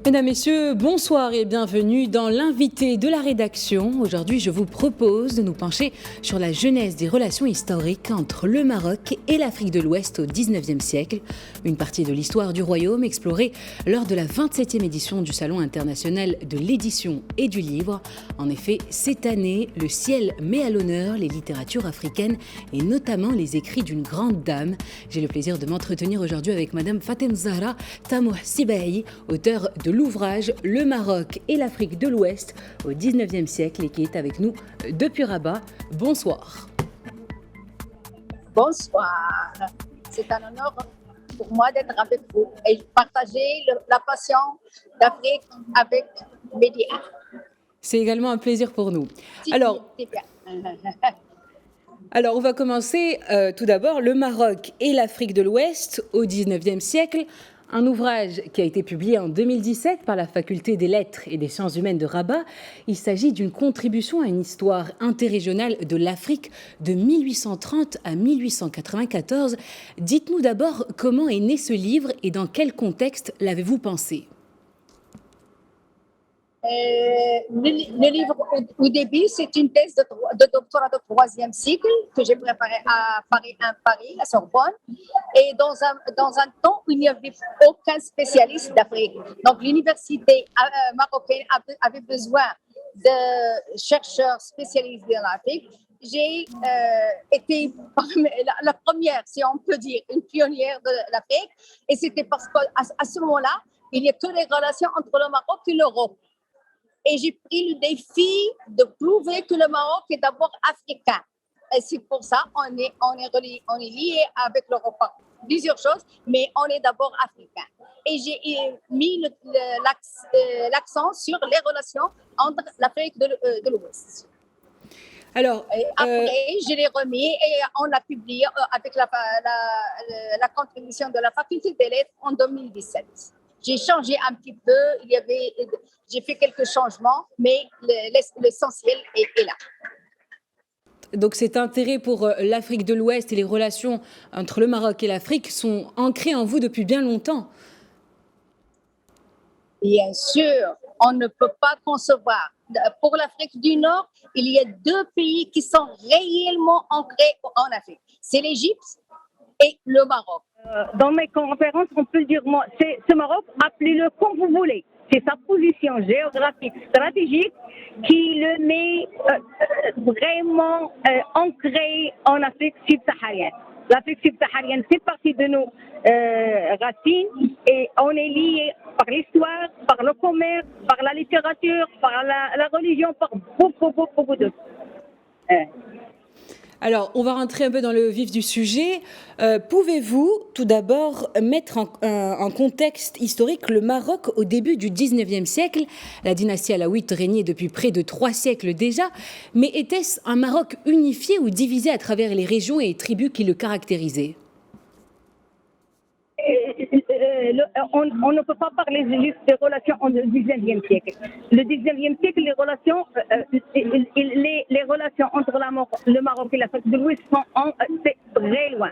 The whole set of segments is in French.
Mesdames, Messieurs, bonsoir et bienvenue dans l'invité de la rédaction. Aujourd'hui, je vous propose de nous pencher sur la genèse des relations historiques entre le Maroc et l'Afrique de l'Ouest au XIXe siècle. Une partie de l'histoire du royaume explorée lors de la 27e édition du Salon international de l'édition et du livre. En effet, cette année, le ciel met à l'honneur les littératures africaines et notamment les écrits d'une grande dame. J'ai le plaisir de m'entretenir aujourd'hui avec Madame Fatem Zahra Tamouh Sibahi, auteure de l'ouvrage Le Maroc et l'Afrique de l'Ouest au XIXe siècle et qui est avec nous depuis Rabat. Bonsoir. Bonsoir. C'est un honneur pour moi d'être avec vous et partager la passion d'Afrique avec Média. C'est également un plaisir pour nous. Alors, on va commencer tout d'abord. Le Maroc et l'Afrique de l'Ouest au XIXe siècle. Un ouvrage qui a été publié en 2017 par la Faculté des Lettres et des Sciences humaines de Rabat. Il s'agit d'une contribution à une histoire interrégionale de l'Afrique de 1830 à 1894. Dites-nous d'abord comment est né ce livre et dans quel contexte l'avez-vous pensé ? Le livre, au début, c'est une thèse de doctorat de troisième cycle que j'ai préparée à Paris, la Sorbonne, et dans un temps où il n'y avait aucun spécialiste d'Afrique. Donc, l'université marocaine avait besoin de chercheurs spécialisés dans l'Afrique. J'ai été la première, si on peut dire, une pionnière de l'Afrique, et c'était parce qu'à ce moment-là, il n'y a que les relations entre le Maroc et l'Europe. Et j'ai pris le défi de prouver que le Maroc est d'abord africain. Et c'est pour ça qu'on est lié avec l'Europe par plusieurs choses, mais on est d'abord africain. Et j'ai mis l'accent sur les relations entre l'Afrique de l'Ouest. Alors, et après, je l'ai remis et on l'a publié avec la contribution de la Faculté des Lettres en 2017. J'ai changé un petit peu, j'ai fait quelques changements, mais l'essentiel est là. Donc cet intérêt pour l'Afrique de l'Ouest et les relations entre le Maroc et l'Afrique sont ancrés en vous depuis bien longtemps. Bien sûr, on ne peut pas concevoir. Pour l'Afrique du Nord, il y a deux pays qui sont réellement ancrés en Afrique. C'est l'Égypte et le Maroc. Dans mes conférences, on peut dire, ce Maroc, appelez-le comme vous voulez. C'est sa position géographique stratégique qui le met vraiment ancré en Afrique subsaharienne. L'Afrique subsaharienne fait partie de nos racines et on est lié par l'histoire, par le commerce, par la littérature, par la religion, par beaucoup de choses. Alors, on va rentrer un peu dans le vif du sujet. Pouvez-vous, tout d'abord, mettre en contexte historique le Maroc au début du XIXe siècle ? La dynastie alaouite régnait depuis près de 3 siècles déjà, mais était-ce un Maroc unifié ou divisé à travers les régions et les tribus qui le caractérisaient ? On ne peut pas parler juste des relations au XIXe siècle. Le XIXe siècle, les relations entre le Maroc et l'Afrique de l'Ouest sont très loin.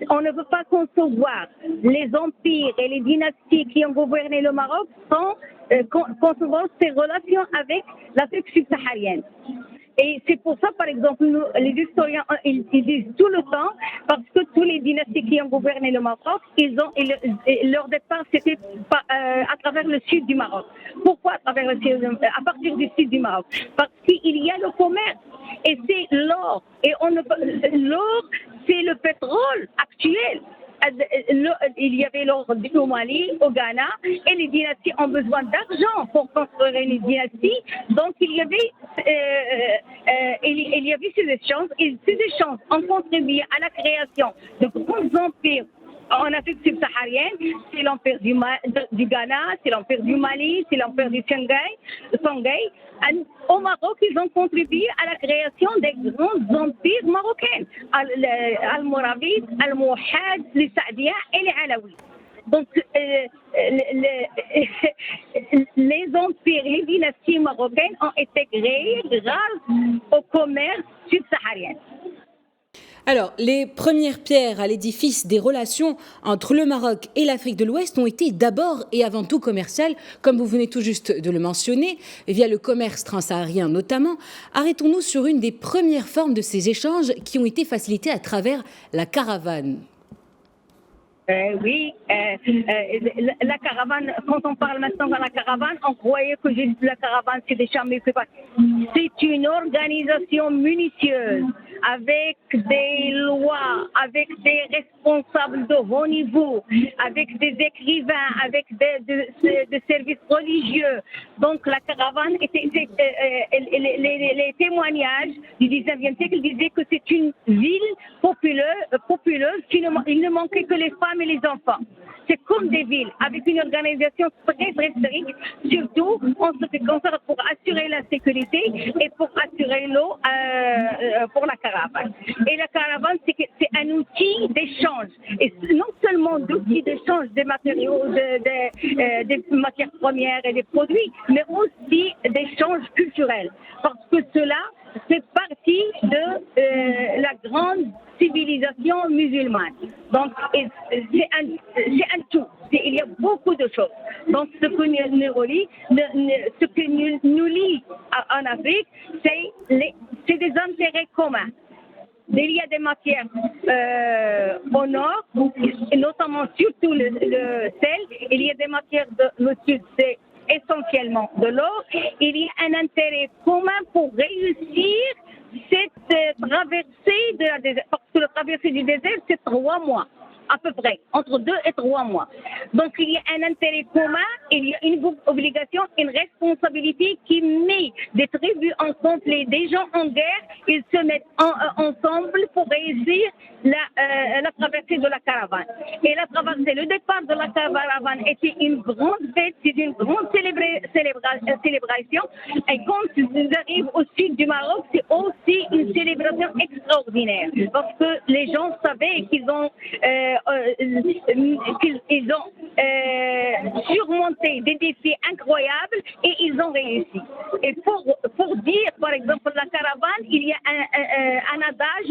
On ne peut pas concevoir les empires et les dynasties qui ont gouverné le Maroc sans concevoir ces relations avec l'Afrique subsaharienne. Et c'est pour ça, par exemple, les historiens, ils disent tout le temps, parce que tous les dynasties qui ont gouverné le Maroc, leur départ, c'était à travers le sud du Maroc. Pourquoi à partir du sud du Maroc ? Parce qu'il y a le commerce, et c'est l'or. Et l'or, c'est le pétrole actuel. Il y avait l'or au Mali, au Ghana, et les dynasties ont besoin d'argent pour construire une dynastie. Donc il y avait ces échanges, et ces échanges ont contribué à la création de grands empires en Afrique subsaharienne. C'est l'empire du Ghana, c'est l'empire du Mali, c'est l'empire du Songhai. Au Maroc, ils ont contribué à la création des grands empires marocains, Al-Mouravid, Al-Mouhad, les Saadiens et les Alaouis. Donc, les empires, les dynasties marocaines ont été créées grâce au commerce subsaharien. Alors, les premières pierres à l'édifice des relations entre le Maroc et l'Afrique de l'Ouest ont été d'abord et avant tout commerciales, comme vous venez tout juste de le mentionner, via le commerce transsaharien notamment. Arrêtons-nous sur une des premières formes de ces échanges qui ont été facilités à travers la caravane. Oui, la caravane, quand on parle maintenant de la caravane, on croyait que la caravane c'est des chambres. C'est une organisation minutieuse avec des lois, avec des responsables de haut niveau, avec des écrivains, avec des services religieux. Donc la caravane, les témoignages du 19e siècle disaient que c'est une ville populeuse, il ne manquait que les femmes et les enfants. C'est comme des villes, avec une organisation très très stricte, surtout en ce qui concerne pour assurer la sécurité et pour assurer l'eau pour la caravane. Et la caravane, c'est un outil d'échange. Et non seulement d'outils d'échange des matériaux, des matières premières et des produits, mais aussi d'échange culturel. Parce que cela fait partie de la grande civilisation musulmane. Donc, c'est un tout. Il y a beaucoup de choses. Donc, ce qui nous lie en Afrique, c'est des intérêts communs. Il y a des matières au nord, et notamment surtout le sel. Il y a des matières le sud, c'est essentiellement de l'or. Il y a un intérêt commun pour réussir cette traversée de la désert. Parce que la traversée du désert, c'est 3 mois. À peu près, entre 2 et 3 mois. Donc, il y a un intérêt commun, il y a une obligation, une responsabilité qui met des tribus en conflit, des gens en guerre, ils se mettent ensemble pour réussir la traversée de la caravane. Et la traversée, le départ de la caravane était une grande fête, c'est une grande célébration. Et quand ils arrivent au sud du Maroc, c'est aussi une célébration extraordinaire. Parce que les gens savaient qu'ils ont surmonté des défis incroyables et ils ont réussi. Et pour dire, par exemple, la caravane, il y a un adage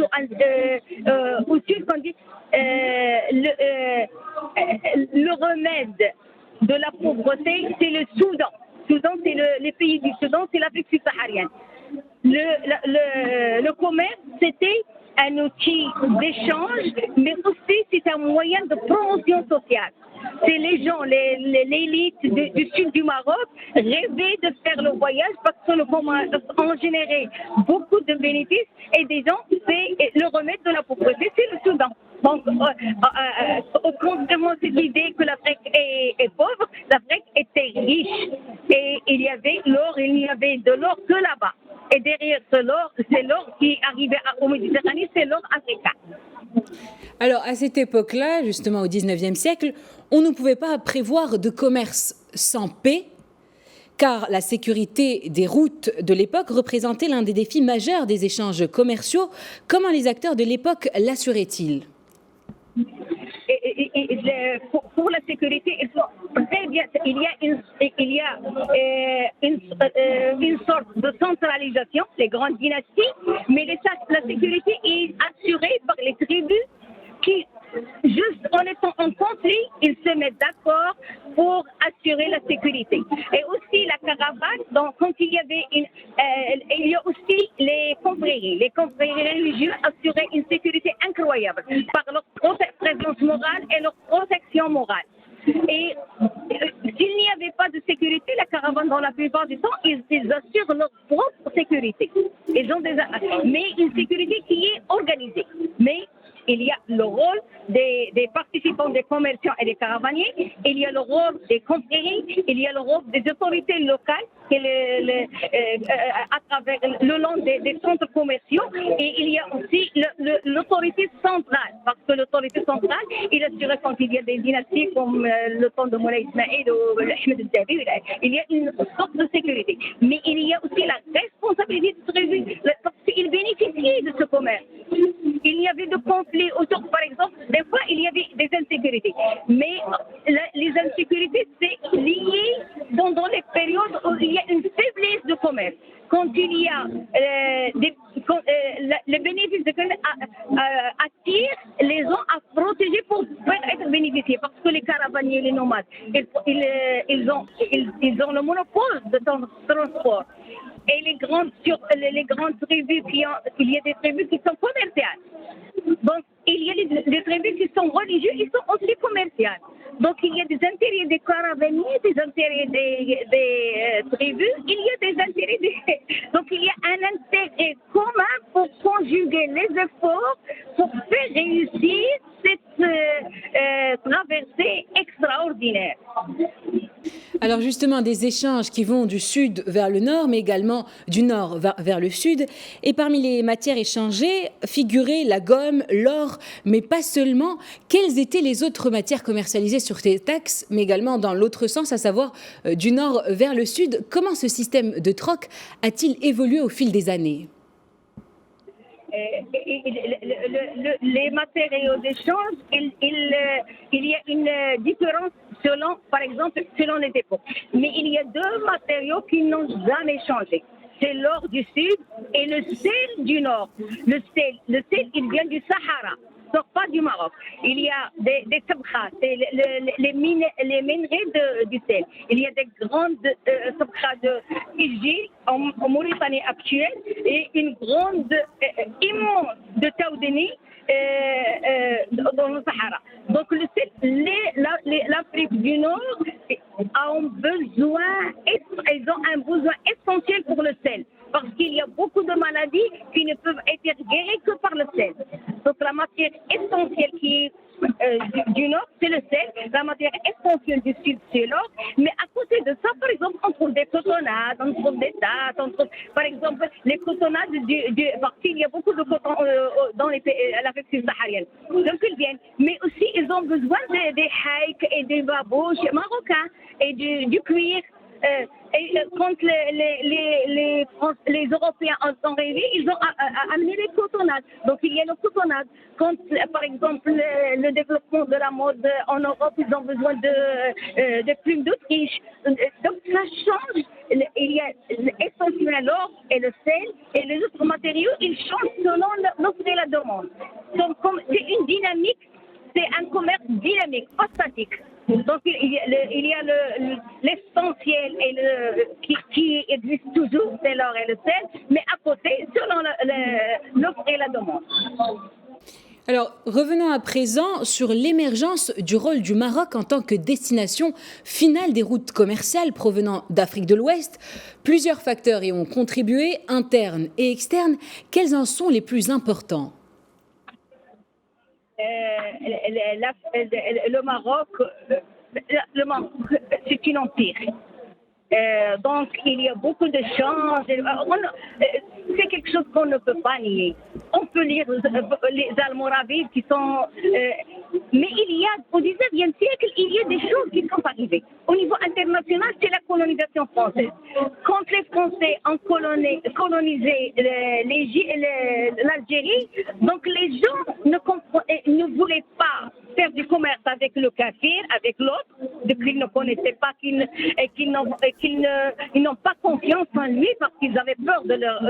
au sud qu'on dit le remède de la pauvreté, c'est le Soudan. Soudan, c'est les pays du Soudan, c'est l'Afrique subsaharienne. Le commerce, c'était un outil d'échange, mais aussi c'est un moyen de promotion sociale. C'est les gens, l'élite du sud du Maroc rêvaient de faire le voyage parce que le commerce en générait beaucoup de bénéfices et des gens, c'est le remède de la pauvreté, c'est le Soudan. Donc, contrairement à cette idée que l'Afrique est pauvre, l'Afrique était riche et il y avait l'or, il n'y avait de l'or que là-bas. Et derrière ce l'or, c'est l'or qui arrivait au Méditerranée, c'est l'or africain. Alors, à cette époque-là, justement au XIXe siècle, on ne pouvait pas prévoir de commerce sans paix, car la sécurité des routes de l'époque représentait l'un des défis majeurs des échanges commerciaux. Comment les acteurs de l'époque l'assuraient-ils ? Pour la sécurité, il faut très bien. Il y a une sorte de centralisation, les grandes dynasties, mais la sécurité est assurée par les tribus qui, juste en étant en conflit, ils se mettent d'accord pour assurer la sécurité. Et aussi la caravane, donc quand il y avait il y a aussi les confréries. Les confréries religieuses assuraient une sécurité incroyable par leur présence morale et leur protection morale. Et s'il n'y avait pas de sécurité, la caravane, dans la plupart du temps, ils assurent leur propre sécurité. Mais une sécurité qui est organisée. Mais il y a le rôle des participants, des commerçants et des caravaniers, il y a le rôle des confréries, il y a le rôle des autorités locales à travers le long des centres commerciaux, et il y a aussi l'autorité centrale, parce que l'autorité centrale, il assurait quand il y a des dynasties comme le temps de Moulay Ismaïl ou Ahmed al-Dabi, il y a une sorte de sécurité. Mais il y a aussi la responsabilité de tribu, parce qu'ils bénéficiaient de ce commerce. Il y avait de conflits autour, par exemple, des fois il y avait des insécurités. Mais les insécurités, c'est lié pendant les périodes où il y a une faiblesse de commerce. Quand il y a les bénéfices de commerce attirent les gens à protéger pour être bénéficiés. Parce que les caravaniers, les nomades, ils ont le monopole de transport. Et les grandes tribus, il y a des tribus qui sont commerciales. Donc, il y a des tribus qui sont religieuses, ils sont aussi commerciales. Donc, il y a des intérêts des caravaniers, des intérêts des tribus, il y a des intérêts Donc, il y a un intérêt commun pour conjuguer les efforts pour faire réussir cette traversée extraordinaire. Alors justement, des échanges qui vont du sud vers le nord, mais également du nord vers le sud. Et parmi les matières échangées, figuraient la gomme, l'or, mais pas seulement. Quelles étaient les autres matières commercialisées sur ces taxes, mais également dans l'autre sens, à savoir du nord vers le sud? Comment ce système de troc a-t-il évolué au fil des années? Les matériaux d'échange, il y a une différence par exemple, selon les époques. Mais il y a deux matériaux qui n'ont jamais changé. C'est l'or du sud et le sel du nord. Le sel, il vient du Sahara, donc pas du Maroc. Il y a des sabkhas, c'est les minerais du sel. Il y a des grandes sabkhas de Ijil en Mauritanie actuelle et une grande, immense de Taoudeni dans le Sahara. Donc l'Afrique du Nord ils ont un besoin essentiel pour le sel. Parce qu'il y a beaucoup de maladies qui ne peuvent être guéries que par le sel. Donc la matière essentielle qui est du nord, c'est le sel. La matière essentielle du sud, c'est l'or. Mais à côté de ça, par exemple, on trouve des cotonnades, on trouve des dattes, on trouve, par exemple, les cotonnades parce qu'il y a beaucoup de coton dans l'Afrique subsaharienne. Donc ils viennent. Mais aussi, ils ont besoin des haïks et des babouches marocains et du cuir. Et quand les Européens sont arrivés, ils ont amené les cotonnades. Donc il y a le cotonnade. Quand, par exemple, le développement de la mode en Europe, ils ont besoin de plumes d'Autriche. Donc ça change. Il y a essentiellement l'or et le sel et les autres matériaux, ils changent selon l'offre et la demande. Donc c'est une dynamique. C'est un commerce dynamique, pas statique. Donc il y a l'essentiel qui existe toujours, c'est l'or et le sel, mais à côté, selon l'offre et la demande. Alors, revenons à présent sur l'émergence du rôle du Maroc en tant que destination finale des routes commerciales provenant d'Afrique de l'Ouest. Plusieurs facteurs y ont contribué, internes et externes. Quels en sont les plus importants ? Le Maroc, c'est un empire. Donc, il y a beaucoup de chances. C'est quelque chose qu'on ne peut pas nier. On peut lire les Almoravides qui sont... mais il y a, au XIXe siècle, il y a des choses qui sont arrivées. Au niveau international, c'est la colonisation française. Quand les Français ont colonisé l'Algérie, donc les gens ne voulaient pas faire du commerce avec le kafir, avec l'autre, qu'ils ne connaissaient pas, qu'ils n'ont pas confiance en lui parce qu'ils avaient peur de leur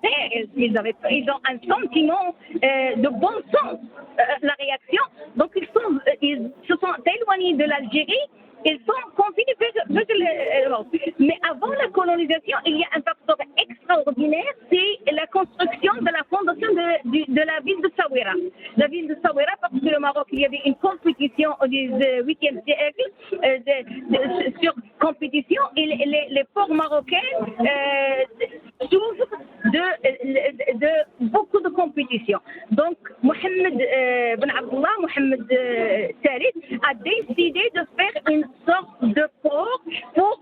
terre. Ils ont un sentiment de bon sens, la réaction. Donc ils se sont éloignés de l'Algérie. Ils sont confinés vers l'Europe. Mais avant la colonisation, il y a un facteur extraordinaire, c'est la construction de la fondation de la ville de Saouira. La ville de Saouira, parce que le Maroc, il y avait une compétition au 8e siècle sur compétition, et les ports marocains souffrent de beaucoup de compétition. Donc, Mohamed Ben Abdullah, Mohamed Sarid, a décidé de faire une sorte de port pour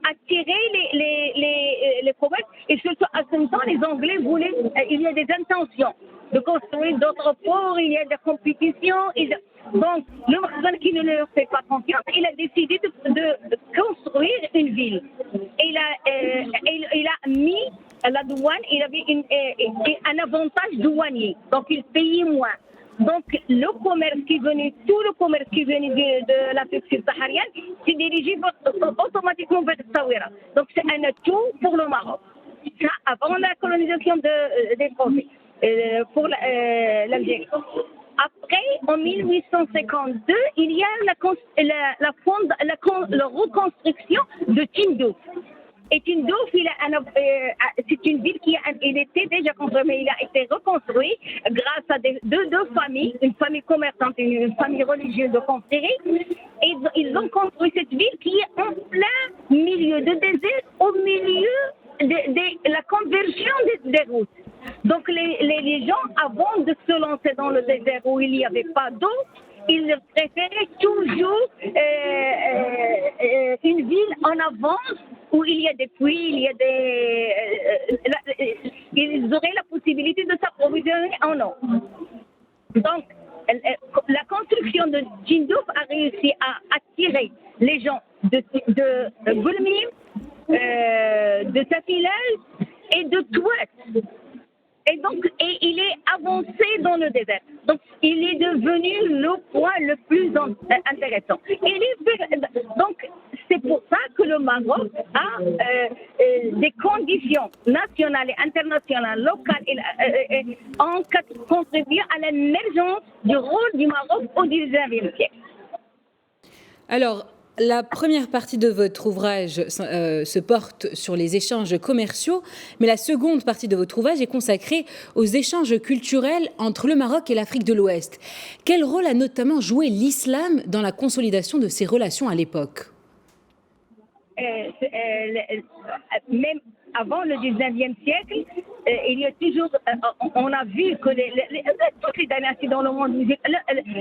attirer les commerces. Et surtout, à ce temps, les Anglais voulaient, il y a des intentions de construire d'autres ports, il y a des compétitions. Donc, le Maroc qui ne leur fait pas confiance, il a décidé de construire une ville. Il a mis la douane, il avait un avantage douanier, donc il payait moins. Donc, le commerce qui est venu, tout le commerce qui est venu de l'Afrique subsaharienne, s'est dirigé automatiquement vers Essaouira. Donc, c'est un atout pour le Maroc. Ça, avant la colonisation des Français, pour l'Algérie. Après, en 1852, il y a la reconstruction de Tindouf. Et Tindouf, c'est une ville il était déjà construit, mais il a été reconstruit grâce à deux familles, une famille commerçante et une famille religieuse de confrérie. Et ils ont construit cette ville qui est en plein milieu de désert, au milieu de la conversion des routes. Donc les gens, avant de se lancer dans le désert où il n'y avait pas d'eau, ils préféraient toujours une ville en avance où il y a des puits, ils auraient la possibilité de s'approvisionner en eau. Donc, la construction de Tindouf a réussi à attirer les gens de Boulmim, de Tafilal et de Touat. Et donc, il est avancé dans le désert. Donc, il est devenu le point le plus intéressant. Donc, c'est pour ça que le Maroc a des conditions nationales et internationales, locales, en contribué à l'émergence du rôle du Maroc au XIXe siècle. Alors, la première partie de votre ouvrage se porte sur les échanges commerciaux, mais la seconde partie de votre ouvrage est consacrée aux échanges culturels entre le Maroc et l'Afrique de l'Ouest. Quel rôle a notamment joué l'islam dans la consolidation de ces relations à l'époque ? Même avant le 19e siècle, il y a toujours, on a vu que toutes les dynasties dans le monde,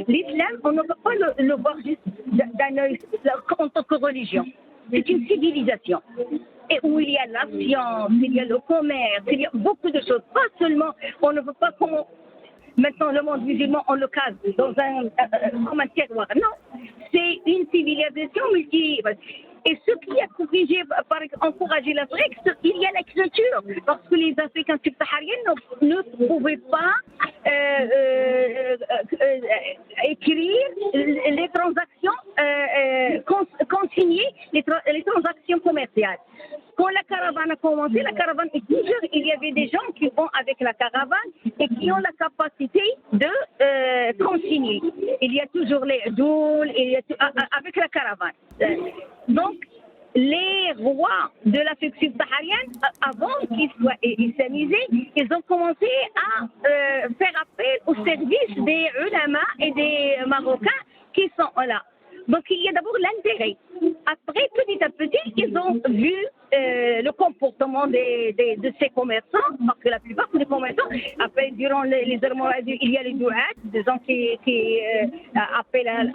l'islam, on ne peut pas le voir juste d'un œil en tant que religion. C'est une civilisation. Et où il y a la science, il y a le commerce, il y a beaucoup de choses. Pas seulement, on ne veut pas qu'on... Maintenant, le monde musulman, on le case comme un terroir. Non, c'est une civilisation multi... Et ce qui a encouragé l'Afrique, il y a l'écriture. Parce que les Africains subsahariens ne pouvaient pas écrire les transactions consignées, les transactions commerciales. Quand la caravane a commencé, il y avait des gens qui vont avec la caravane et qui ont la capacité de consigner. Il y a toujours les doules, avec la caravane. Donc, les rois de l'Afrique subsaharienne, avant qu'ils soient islamisés, ils ont commencé à faire appel au service des ulama et des Marocains qui sont là. Donc, il y a d'abord l'intérêt. Après, petit à petit, ils ont vu le comportement de ces commerçants, parce que la plupart des commerçants, après, durant les Almoravides, il y a les douats, des gens qui appellent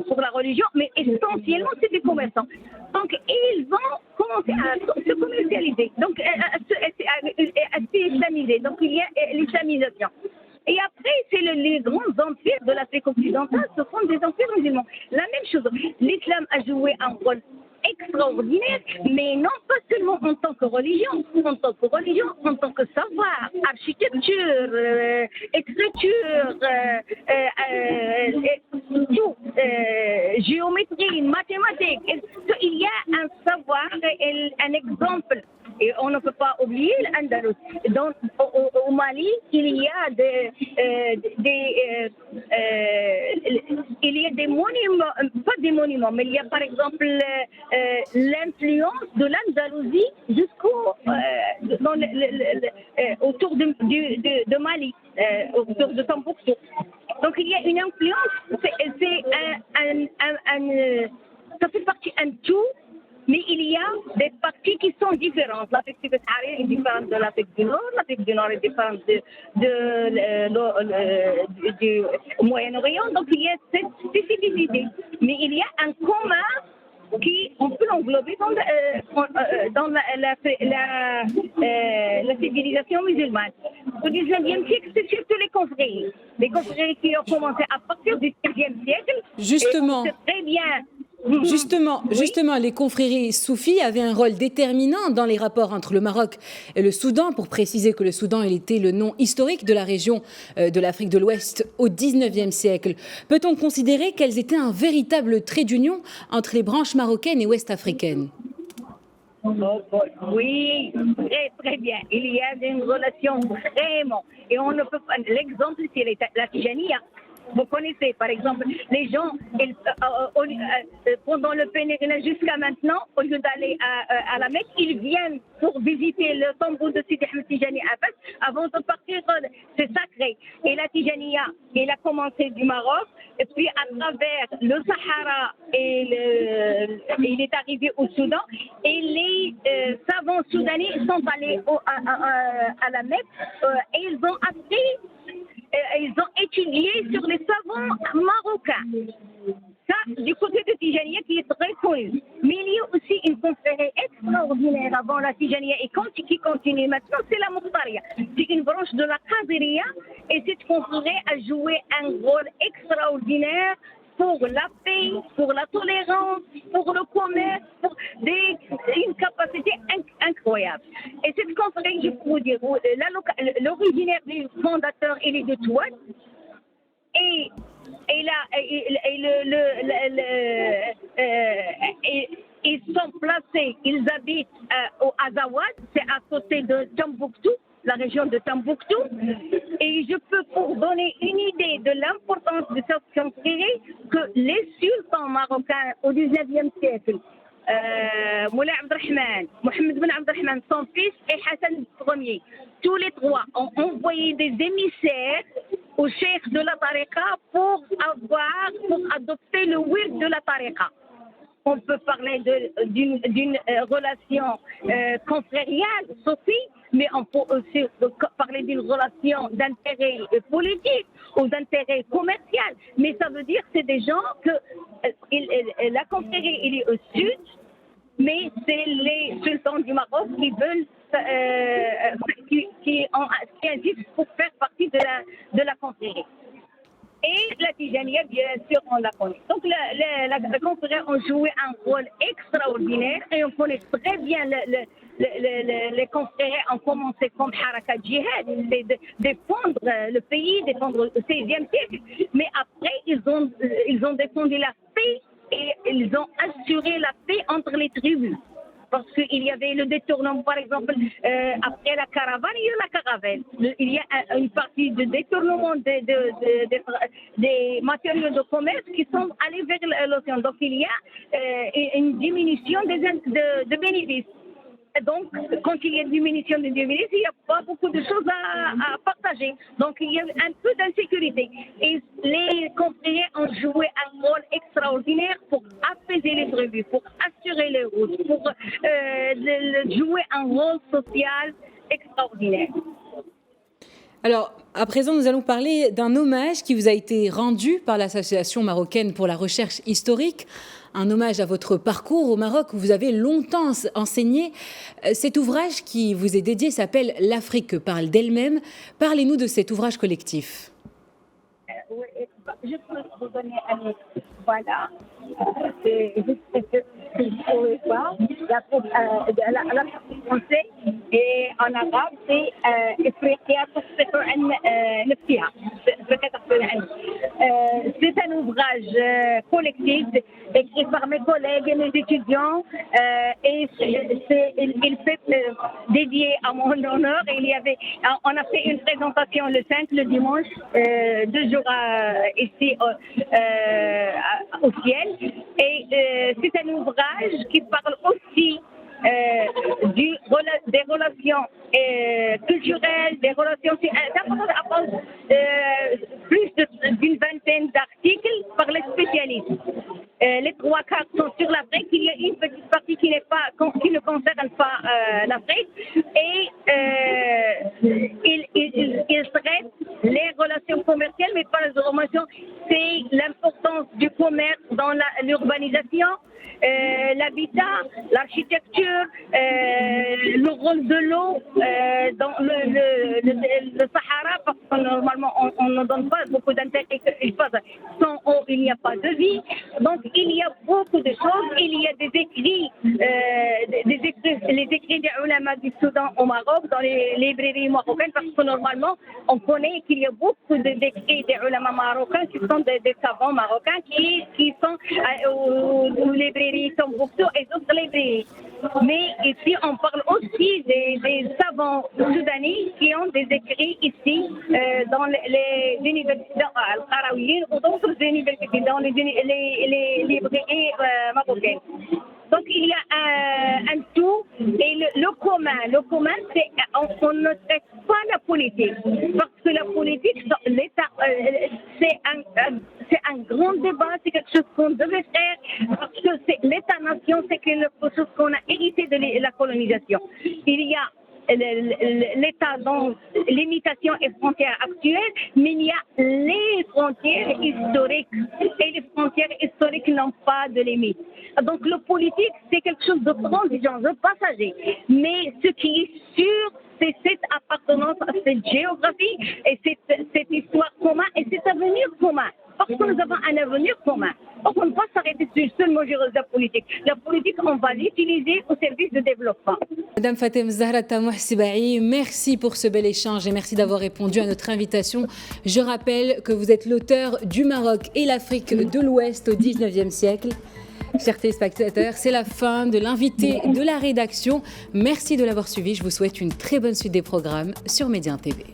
pour la religion, mais essentiellement, c'est des commerçants. Donc, ils ont commencé à se commercialiser, donc à s'islamiser. Donc, il y a l'islamisation. Et après, c'est les grands empires de l'Afrique occidentale, ce sont des empires musulmans. La même chose, l'islam a joué un rôle extraordinaire, mais non pas seulement en tant que religion, en tant que savoir, architecture, écriture, tout, géométrie, mathématiques. Il y a un savoir, un exemple. Et on ne peut pas oublier l'Andalous. Donc, au Mali, il y a des monuments, pas des monuments, mais il y a par exemple l'influence de l'Andalousie autour de Mali, autour de Tombouctou. Donc il y a une influence, ça fait partie d'un tout. Mais il y a des parties qui sont différentes. L'Afrique subsaharienne est différente de l'Afrique du Nord. L'Afrique du Nord est différente du Moyen-Orient. Donc il y a cette spécificité. Mais il y a un commun on peut l'englober dans la civilisation musulmane. Au XIXe siècle, c'est surtout les confréries. Les confréries qui ont commencé à partir du XVe siècle. Justement. Et on sait très bien Justement, les confréries soufis avaient un rôle déterminant dans les rapports entre le Maroc et le Soudan, pour préciser que le Soudan il était le nom historique de la région de l'Afrique de l'Ouest au XIXe siècle. Peut-on considérer qu'elles étaient un véritable trait d'union entre les branches marocaines et ouest-africaines? Oui, très très bien. Il y a une relation vraiment. Et on ne peut pas. L'exemple, c'est la Tijaniya. Vous connaissez, par exemple, les gens, pendant le pèlerinage jusqu'à maintenant, au lieu d'aller à la Mecque, ils viennent pour visiter le tombeau de Sidi Ahmed Tijani Abbas avant de partir. C'est sacré. Et la Tijaniya, elle a commencé du Maroc, et puis à travers le Sahara, il est arrivé au Soudan, et les savants soudanais sont allés à la Mecque, et ils ont appris. Ils ont étudié sur les savants marocains. Ça, du côté de Tijaniya qui est très connu. Mais il y a aussi une confrérie extraordinaire avant la Tijaniya et qui continue maintenant, c'est la Mokhtaria. C'est une branche de la Qadiriya et cette confrérie a joué un rôle extraordinaire pour la paix, pour la tolérance, pour le commerce, pour une capacité incroyable. Et cette confrérie, je peux vous dire, l'originaire du fondateur, il est de Touad. Et ils sont placés, ils habitent au Azawad, c'est à côté de Tombouctou, la région de Tombouctou. Et je peux pour donner une idée de l'importance de cette confrérie que les sultans marocains au XIXe siècle, Moulay Abdelrahman, Mohamed Ben Abdelrahman, son fils et Hassan Ier, tous les trois ont envoyé des émissaires au cheikh de la tariqa pour adopter le wird de la tariqa. On peut parler d'une relation confrériale, Sophie, mais on peut aussi parler d'une relation d'intérêt politique ou d'intérêt commercial. Mais ça veut dire que c'est des gens que la confrérie il est au sud, mais c'est les sultans du Maroc qui veulent qui insistent pour faire partie de la confrérie. Et la Tijaniya, bien sûr, on la connaît. Donc, la confrérie ont joué un rôle extraordinaire et on connaît très bien les confréries ont commencé comme Harakat Jihad, c'est de défendre le pays, défendre le XVIe siècle. Mais après, ils ont défendu la paix et ils ont assuré la paix entre les tribus. Parce qu'il y avait le détournement, par exemple, après la caravane, il y a la caravelle. Il y a une partie de détournement des matériaux de commerce qui sont allés vers l'océan. Donc, il y a une diminution de bénéfices. Donc, quand il y a une diminution de bénéfices, il n'y a pas beaucoup de choses à partager. Donc, il y a un peu d'insécurité. Et les confréries ont joué un rôle extraordinaire pour apaiser les tribus, pour assurer les routes, pour jouer un rôle social extraordinaire. Alors, à présent, nous allons parler d'un hommage qui vous a été rendu par l'Association marocaine pour la recherche historique. Un hommage à votre parcours au Maroc où vous avez longtemps enseigné. Cet ouvrage qui vous est dédié s'appelle « L'Afrique parle d'elle-même ». Parlez-nous de cet ouvrage collectif. Oui, je peux vous donner un exemple. Voilà. C'est juste que je ne pouvais pas. La français et en arabe, c'est Ifriqiya تصفح عن نفسها. C'est un ouvrage collectif écrit par mes collègues et mes étudiants et il fait dédié à mon honneur. On a fait une présentation le 5, le dimanche, 2 jours ici au ciel. Et c'est un ouvrage qui parle aussi des relations culturelles, des relations... plus d'une vingtaine d'articles par les spécialistes. Les 3 quarts sont sur l'Afrique. Il y a une petite partie qui ne concerne pas l'Afrique. Et il traite les relations commerciales, mais pas les relations, c'est l'importance du commerce dans l'urbanisation, l'habitat, l'architecture, le rôle de l'eau dans le Sahara, parce que normalement on ne donne pas beaucoup d'intérêt. Sans eau, il n'y a pas de vie. Donc il y a beaucoup de choses. Il y a des écrits, les écrits des ulama du Soudan au Maroc, dans les librairies marocaines, parce que normalement on connaît qu'il y a beaucoup d'écrits des ulama marocains qui sont des savants marocains qui sont aux librairies Tombouctou et d'autres librairies. Mais ici, on parle aussi des savants soudanais qui ont des écrits ici dans les universités al-Qarawiyyin ou d'autres universités, dans les librairies marocaines. Donc il y a un tout et le commun, c'est on ne traite pas la politique parce que la politique, l'État, c'est un grand débat, c'est quelque chose qu'on devait faire parce que c'est l'État-nation, c'est quelque chose qu'on a hérité de la colonisation. Il y a l'État dans limitation et frontières actuelles, mais il y a les frontières historiques et les frontières historiques n'ont pas de limite. Donc le politique, c'est quelque chose de transigeant, de passager. Mais ce qui est sûr, c'est cette appartenance à cette géographie et cette histoire commune et cet avenir commun. Parce que nous avons un avenir commun. Donc on ne peut pas s'arrêter sur seulement la politique. La politique, on va l'utiliser au service du développement. Madame Fatem Zahra Tamouh Sibahi, merci pour ce bel échange et merci d'avoir répondu à notre invitation. Je rappelle que vous êtes l'auteur du Maroc et l'Afrique de l'Ouest au 19e siècle. Chers téléspectateurs, c'est la fin de l'invité de la rédaction. Merci de l'avoir suivi. Je vous souhaite une très bonne suite des programmes sur Médien TV.